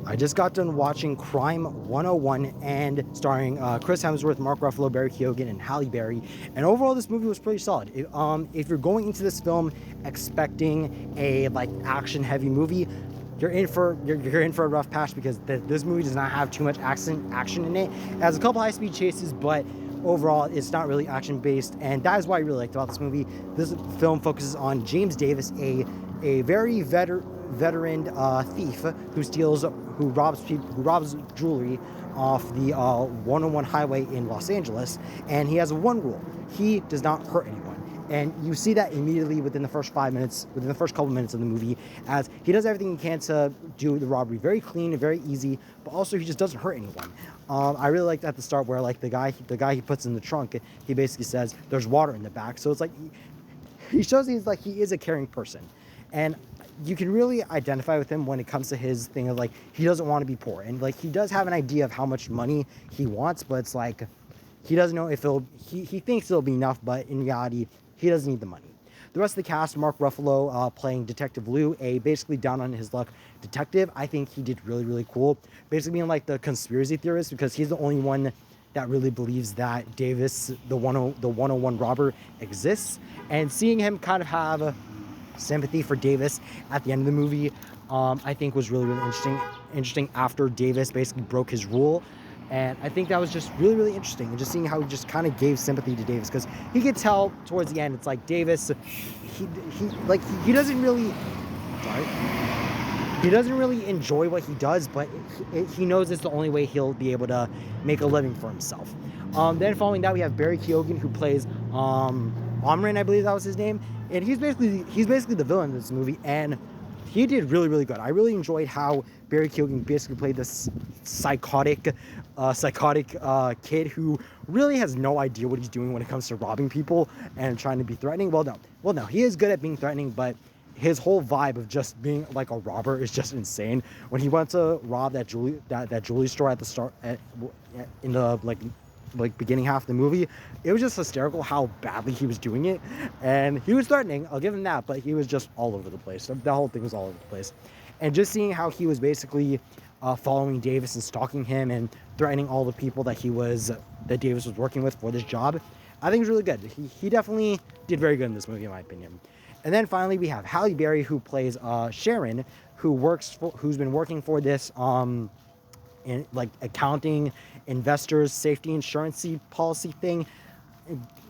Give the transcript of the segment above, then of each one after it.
I just got done watching Crime 101 and starring Chris Hemsworth, Mark Ruffalo, Barry Keoghan, and Halle Berry. And overall, this movie was pretty solid. If you're going into this film expecting a like action-heavy movie, you're in for a rough patch because this movie does not have too much action in it. It has a couple high-speed chases, but overall it's not really action based, and that is what I really liked about this movie. This film focuses on James Davis, a very veteran thief who robs jewelry off the 101 highway in Los Angeles, and he has one rule: he does not hurt anyone. And you see that immediately within the first couple minutes of the movie, as he does everything he can to do the robbery very clean and very easy, but also he just doesn't hurt anyone. I really liked at the start where like the guy he puts in the trunk, he basically says there's water in the back, so it's like he shows he is a caring person, and you can really identify with him when it comes to his thing of like he doesn't want to be poor, and like he does have an idea of how much money he wants, but it's like he doesn't know if he thinks it'll be enough, but in reality he doesn't need the money. The rest of the cast: Mark Ruffalo playing Detective Lou, a basically down on his luck detective. I think he did really cool, basically being like the conspiracy theorist, because he's the only one that really believes that Davis, the 101 robber, exists. And seeing him kind of have sympathy for Davis at the end of the movie, I think was really interesting after Davis basically broke his rule. And I think that was just really interesting, and just seeing how he just kind of gave sympathy to Davis, because he could tell towards the end it's like Davis, he doesn't really, sorry, he doesn't really enjoy what he does, but he knows it's the only way he'll be able to make a living for himself. Then following that, we have Barry Keoghan, who plays Omran, I believe that was his name, and he's basically the villain in this movie, and he did really good. I really enjoyed how Barry Keoghan basically played this psychotic kid who really has no idea what he's doing when it comes to robbing people and trying to be threatening. Well, no, he is good at being threatening, but his whole vibe of just being like a robber is just insane. When he went to rob that jewelry store at the start, in the beginning half of the movie, it was just hysterical how badly he was doing it, and he was threatening, I'll give him that, but he was just all over the place. The whole thing was all over the place, and just seeing how he was basically following Davis and stalking him and threatening all the people that Davis was working with for this job, I think is really good. He definitely did very good in this movie, in my opinion. And then finally we have Halle Berry, who plays Sharon, who's been working for this in like accounting, investors, safety insurance policy thing.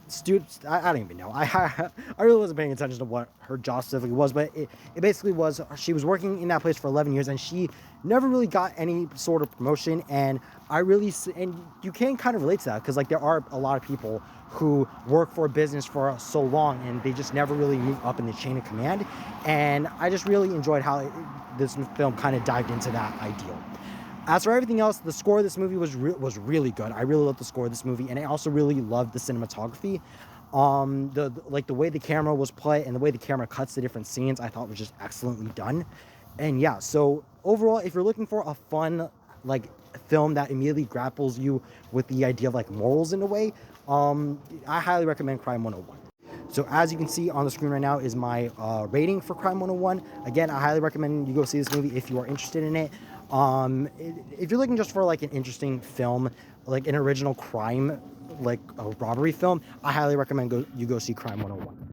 Students, I don't even know. I really wasn't paying attention to what her job specifically was, but it basically was, she was working in that place for 11 years and she never really got any sort of promotion. And you can kind of relate to that, because like there are a lot of people who work for a business for so long and they just never really move up in the chain of command. And I just really enjoyed how this film kind of dived into that ideal. As for everything else, the score of this movie was really good. I really loved the score of this movie, and I also really loved the cinematography. The way the camera was played and the way the camera cuts the different scenes, I thought was just excellently done. And yeah, so overall, if you're looking for a fun film that immediately grapples you with the idea of like morals in a way, I highly recommend Crime 101. So as you can see on the screen right now is my rating for Crime 101. Again, I highly recommend you go see this movie if you are interested in it. If you're looking just for like an interesting film, like an original crime, like a robbery film, I highly recommend you go see Crime 101.